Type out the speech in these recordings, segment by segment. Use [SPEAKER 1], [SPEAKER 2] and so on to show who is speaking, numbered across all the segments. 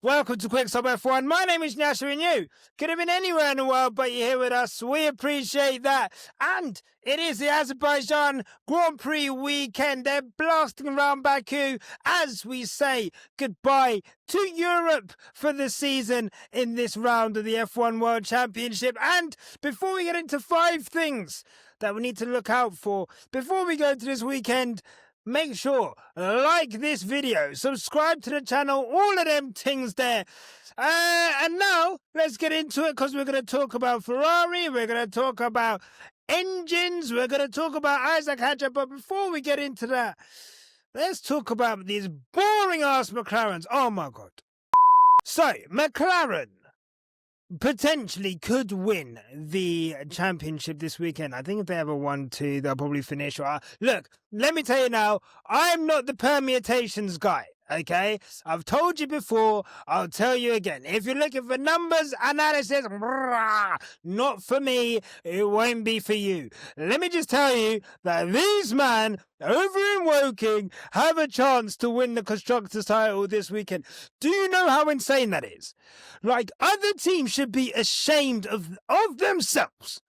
[SPEAKER 1] Welcome to Quick Stop F1. My name is Nasser and you could have been anywhere in the world, but you're here with us. We appreciate that. And it is the Azerbaijan Grand Prix weekend. They're blasting around Baku as we say goodbye to Europe for the season in this round of the F1 World Championship. And before we get into 5 things that we need to look out for, before we go to this weekend, make sure, like this video, subscribe to the channel, all of them things there. And now, let's get into it, because we're going to talk about Ferrari, we're going to talk about engines, we're going to talk about Isack Hadjar. But before we get into that, let's talk about these boring-ass McLarens. Oh my God. So, McLaren potentially could win the championship this weekend. I think if they ever won 2, they'll probably finish. Look, let me tell you now, I'm not the permutations guy, okay? I've told you before, I'll tell you again. If you're looking for numbers, analysis, not for me, it won't be for you. Let me just tell you that these men over in Woking have a chance to win the Constructors' title this weekend. Do you know how insane that is? Like, other teams should be ashamed of themselves.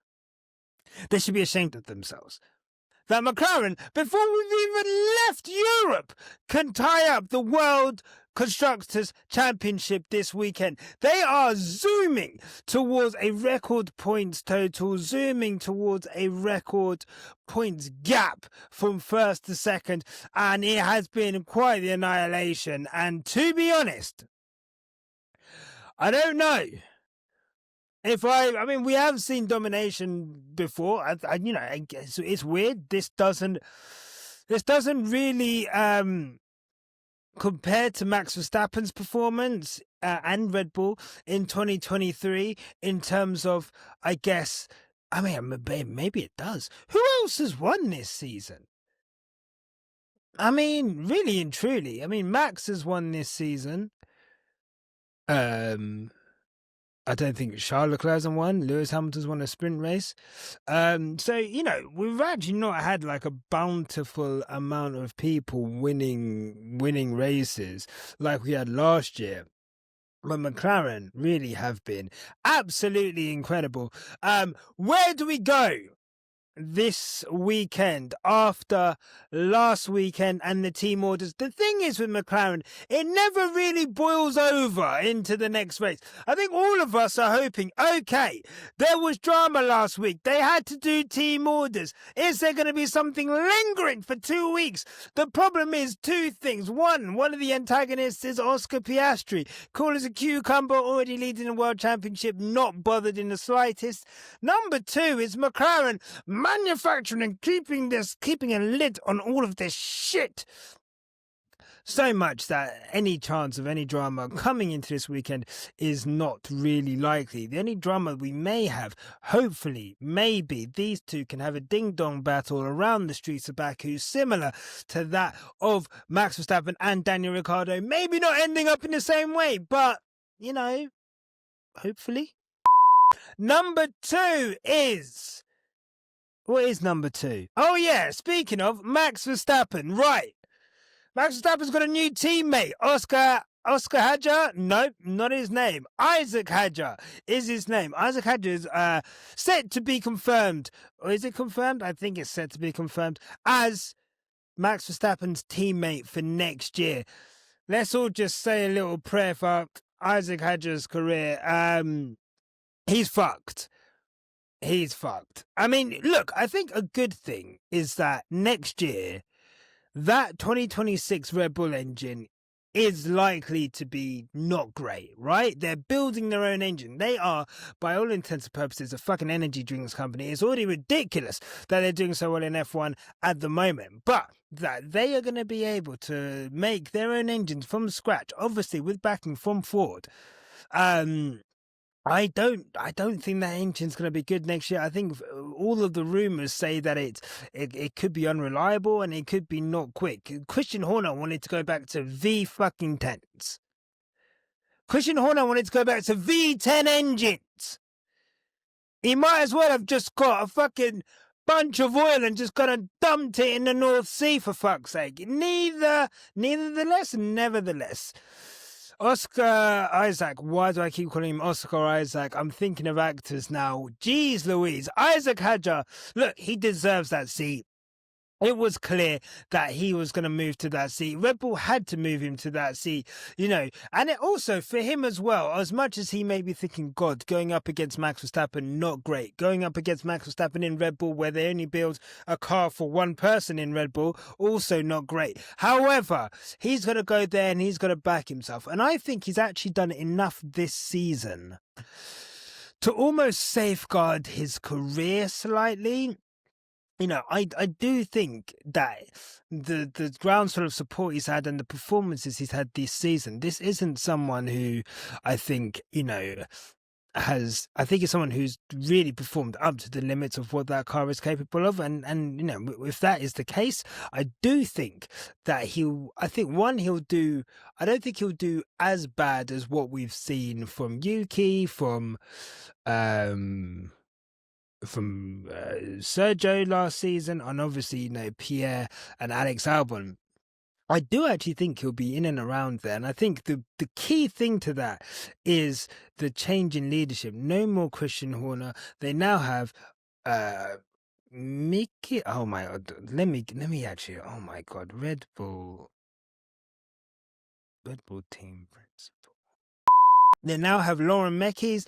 [SPEAKER 1] They should be ashamed of themselves. That McLaren, before we've even left Europe, can tie up the World Constructors' Championship this weekend. They are zooming towards a record points total, zooming towards a record points gap from first to second, and it has been quite the annihilation. And to be honest, I don't know if I mean, we have seen domination before. I guess it's weird. This doesn't really compare to Max Verstappen's performance and Red Bull in 2023 in terms of, I guess. I mean, maybe it does. Who else has won this season? I mean, really and truly. I mean, Max has won this season. I don't think Charles Leclerc hasn't won. Lewis Hamilton's won a sprint race. So, we've actually not had like a bountiful amount of people winning races like we had last year. But McLaren really have been absolutely incredible. Where do we go this weekend after last weekend and the team orders? The thing is with McLaren, it never really boils over into the next race. I think all of us are hoping, okay, there was drama last week. They had to do team orders. Is there going to be something lingering for 2 weeks? The problem is 2 things. One of the antagonists is Oscar Piastri. Cool as a cucumber, already leading the World Championship, not bothered in the slightest. Number 2 is McLaren manufacturing and keeping a lid on all of this shit. So much that any chance of any drama coming into this weekend is not really likely. The only drama we may have, hopefully, maybe these two can have a ding-dong battle around the streets of Baku, similar to that of Max Verstappen and Daniel Ricciardo. Maybe not ending up in the same way, but, hopefully. Number 2 is... What is number 2? Oh yeah, speaking of Max Verstappen, right. Max Verstappen's got a new teammate, Oscar Hadjar? Nope, not his name. Isack Hadjar is his name. Isack Hadjar is set to be confirmed. Or is it confirmed? I think it's set to be confirmed as Max Verstappen's teammate for next year. Let's all just say a little prayer for Isack Hadjar's career. He's fucked. He's fucked. I mean, look, I think a good thing is that next year, that 2026 Red Bull engine is likely to be not great, right? They're building their own engine. They are, by all intents and purposes, a fucking energy drinks company. It's already ridiculous that they're doing so well in F1 at the moment, but that they are going to be able to make their own engines from scratch, obviously with backing from Ford. I don't think that engine's going to be good next year. I think all of the rumours say that it could be unreliable and it could be not quick. Christian Horner wanted to go back to V10s. Christian Horner wanted to go back to V10 engines. He might as well have just got a fucking bunch of oil and just gone and dumped it in the North Sea, for fuck's sake. Nevertheless, Oscar Isaac. Why do I keep calling him Oscar Isaac? I'm thinking of actors now. Jeez Louise. Isack Hadjar. Look, he deserves that seat. It was clear that he was going to move to that seat. Red Bull had to move him to that seat, and it also for him as well, as much as he may be thinking, God, going up against Max Verstappen, not great. Going up against Max Verstappen in Red Bull, where they only build a car for one person in Red Bull, also not great. However, he's got to go there and he's got to back himself. And I think he's actually done enough this season to almost safeguard his career slightly. I do think that the groundswell of support he's had and the performances he's had this season, this isn't someone who I think, I think it's someone who's really performed up to the limits of what that car is capable of. And if that is the case, I do think that I don't think he'll do as bad as what we've seen from Yuki, from Sergio last season, and obviously Pierre and Alex Albon. I do actually think he'll be in and around there, and I think the key thing to that is the change in leadership. No more Christian Horner. They now have Mickey. Oh my God! Let me actually. Oh my God! Red Bull team principal. They now have Lauren Mekis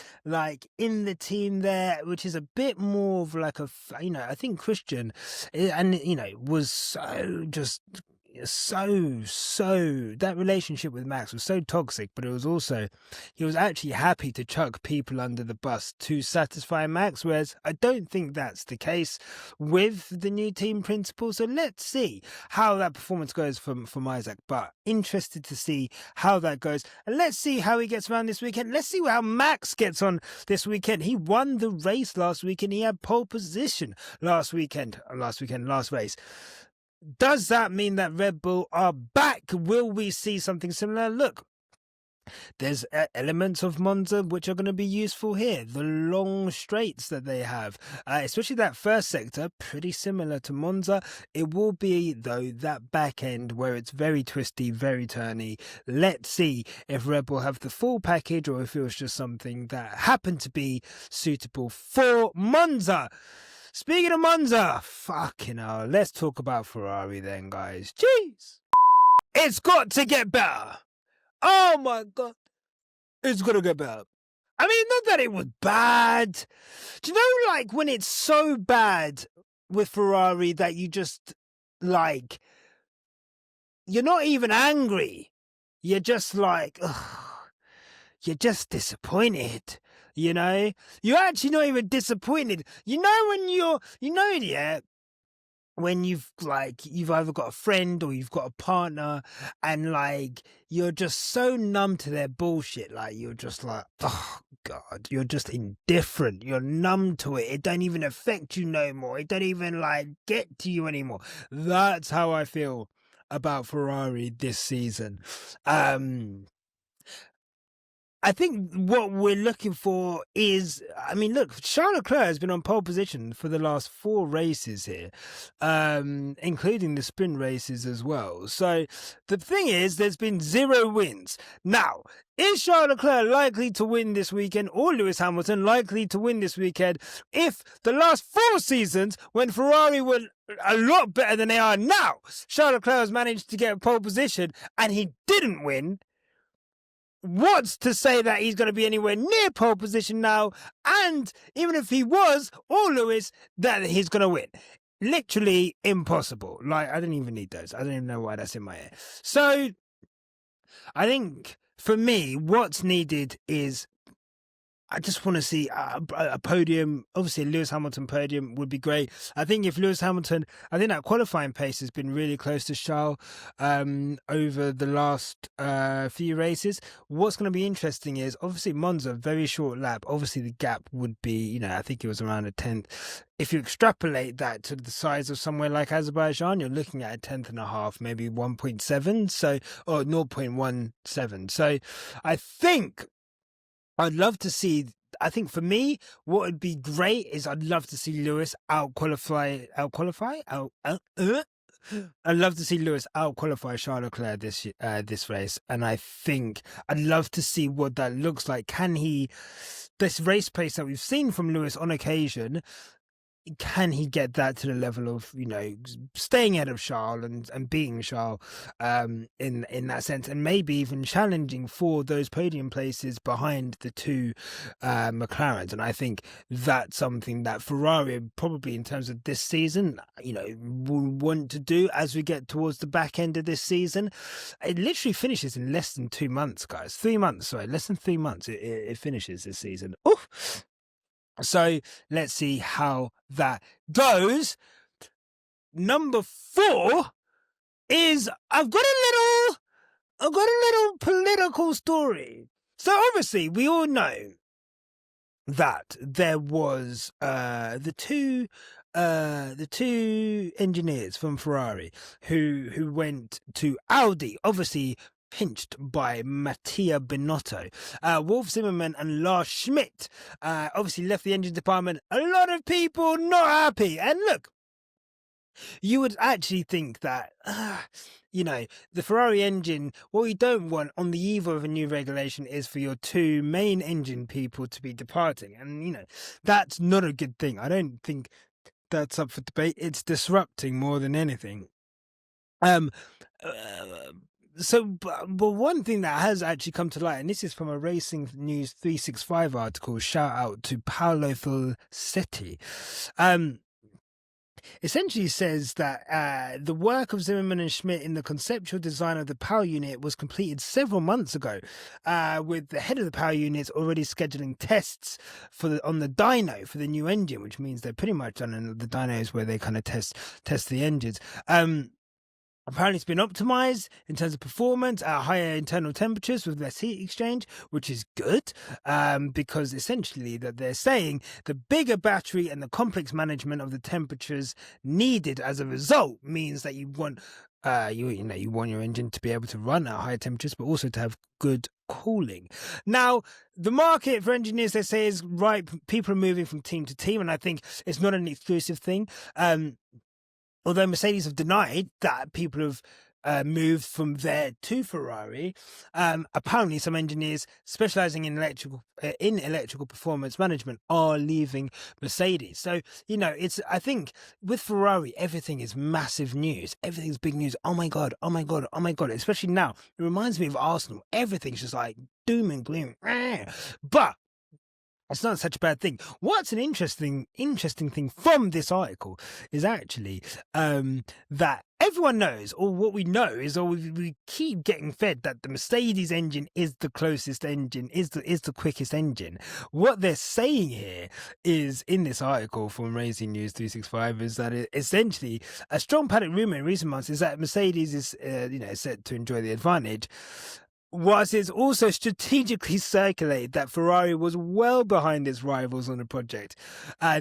[SPEAKER 1] in the team there, which is a bit more of like I think Christian, and was so that relationship with Max was so toxic, but it was also, he was actually happy to chuck people under the bus to satisfy Max, whereas I don't think that's the case with the new team principal. So let's see how that performance goes from Isack, but interested to see how that goes, and let's see how he gets around this weekend. Let's see how Max gets on this weekend. He won the race last weekend. He had pole position last race. Does that mean that Red Bull are back? Will we see something similar? Look, there's elements of Monza which are going to be useful here. The long straights that they have, especially that first sector, pretty similar to Monza. It will be, though, that back end where it's very twisty, very turny. Let's see if Red Bull have the full package or if it was just something that happened to be suitable for Monza. Speaking of Monza, fucking hell, let's talk about Ferrari then, guys. Jeez. It's got to get better. Oh my God. It's got to get better. I mean, not that it was bad. Do you know, when it's so bad with Ferrari that you just, you're not even angry. You're just you're just disappointed. You're actually not even disappointed. When you've either got a friend or you've got a partner and you're just so numb to their bullshit. You're just oh God, you're just indifferent. You're numb to it. It don't even affect you no more. It don't even get to you anymore. That's how I feel about Ferrari this season. I think what we're looking for is, look, Charles Leclerc has been on pole position for the last 4 races here, including the sprint races as well. So the thing is, there's been 0 wins. Now, is Charles Leclerc likely to win this weekend, or Lewis Hamilton likely to win this weekend, if the last 4 seasons, when Ferrari were a lot better than they are now, Charles Leclerc has managed to get a pole position and he didn't win? What's to say that he's going to be anywhere near pole position now? And even if he was, or Lewis, that he's going to win? Literally impossible. I don't even need those. I don't even know why that's in my ear. So I think for me, what's needed is, I just want to see a podium. Obviously, a Lewis Hamilton podium would be great. I think that qualifying pace has been really close to Charles over the last few races. What's going to be interesting is, obviously, Monza, very short lap. Obviously, the gap would be, I think it was around a 10th. If you extrapolate that to the size of somewhere like Azerbaijan, you're looking at a 10th and a half, maybe 1.7, or 0.17. So I think I'd love to see, I think for me, what would be great is I'd love to see Lewis out qualify I'd love to see Lewis out-qualify Charles Leclerc this race, and I think I'd love to see what that looks like. Can he, this race pace that we've seen from Lewis on occasion, can he get that to the level of, staying ahead of Charles and beating Charles in that sense, and maybe even challenging for those podium places behind the two McLarens? And I think that's something that Ferrari probably, in terms of this season, will want to do as we get towards the back end of this season. It literally finishes in less than 2 months, guys. 3 months, sorry, less than 3 months it finishes this season. Oof. So let's see how that goes. Number 4 is I've got a little political story. So obviously we all know that there was the two engineers from Ferrari who went to Audi, obviously pinched by Mattia Binotto. Wolf Zimmermann and Lars Schmidt obviously left the engine department. A lot of people not happy. And look, you would actually think that, the Ferrari engine, what you don't want on the eve of a new regulation is for your two main engine people to be departing. And, that's not a good thing. I don't think that's up for debate. It's disrupting more than anything. So, but one thing that has actually come to light, and this is from a Racing News 365 article, shout out to Paolo Falsetti, essentially says that the work of Zimmermann and Schmidt in the conceptual design of the power unit was completed several months ago, with the head of the power units already scheduling tests on the dyno for the new engine, which means they're pretty much done the dynos where they kind of test the engines. Apparently it's been optimized in terms of performance at higher internal temperatures with less heat exchange, which is good, because essentially that they're saying the bigger battery and the complex management of the temperatures needed as a result means that you want you want your engine to be able to run at higher temperatures, but also to have good cooling. Now, the market for engineers, they say, is right. People are moving from team to team, and I think it's not an exclusive thing. Although Mercedes have denied that people have moved from there to Ferrari, apparently some engineers specializing in electrical performance management are leaving Mercedes. So, I think with Ferrari, everything is massive news. Everything's big news. Oh my God. Especially now. It reminds me of Arsenal. Everything's just like doom and gloom. But it's not such a bad thing. What's an interesting thing from this article is actually that everyone knows, or what we know is, or we keep getting fed that the Mercedes engine is the closest engine, is the quickest engine. What they're saying here is, in this article from Racing News 365, is that essentially a strong paddock rumor in recent months is that Mercedes is set to enjoy the advantage, whilst it's also strategically circulated that Ferrari was well behind its rivals on the project.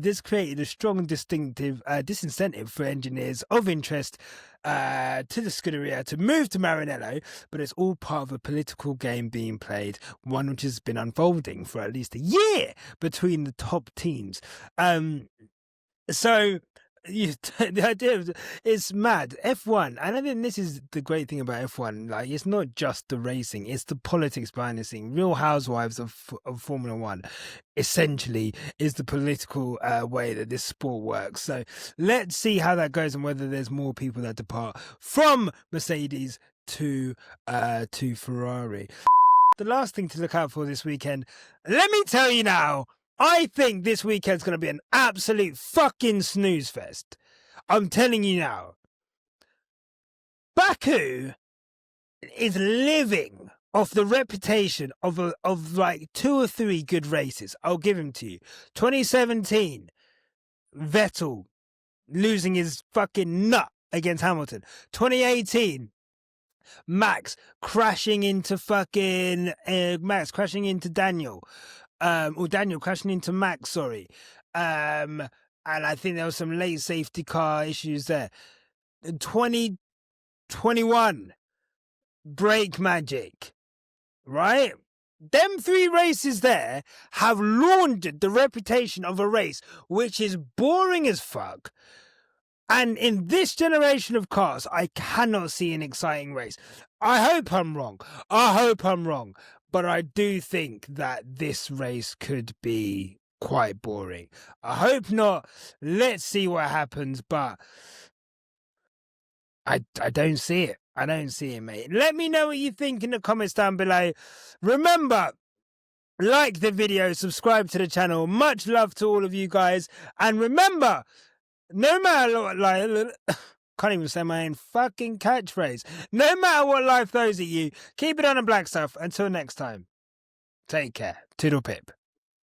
[SPEAKER 1] This created a strong disincentive for engineers of interest to the Scuderia to move to Maranello, but it's all part of a political game being played, one which has been unfolding for at least a year between the top teams. The idea is mad. F1, and I think this is the great thing about F1. Like, it's not just the racing; it's the politics behind the scene. Real Housewives of Formula One, essentially, is the political way that this sport works. So let's see how that goes, and whether there's more people that depart from Mercedes to Ferrari. The last thing to look out for this weekend, let me tell you now. I think this weekend's going to be an absolute fucking snooze fest. I'm telling you now. Baku is living off the reputation of like 2 or 3 good races. I'll give him to you. 2017, Vettel losing his fucking nut against Hamilton. 2018, Max crashing into Daniel. Or Daniel crashing into Max, sorry. And I think there was some late safety car issues there. 2021, brake magic, right? Them 3 races there have laundered the reputation of a race which is boring as fuck, And in this generation of cars, I cannot see an exciting race. I hope I'm wrong. But I do think that this race could be quite boring. I hope not. Let's see what happens, but I don't see it. I don't see it, mate. Let me know what you think in the comments down below. Remember, like the video, subscribe to the channel. Much love to all of you guys. And remember, no matter what, can't even say my own fucking catchphrase. No matter what life throws at you, keep it on the black stuff. Until next time, take care. Toodle pip.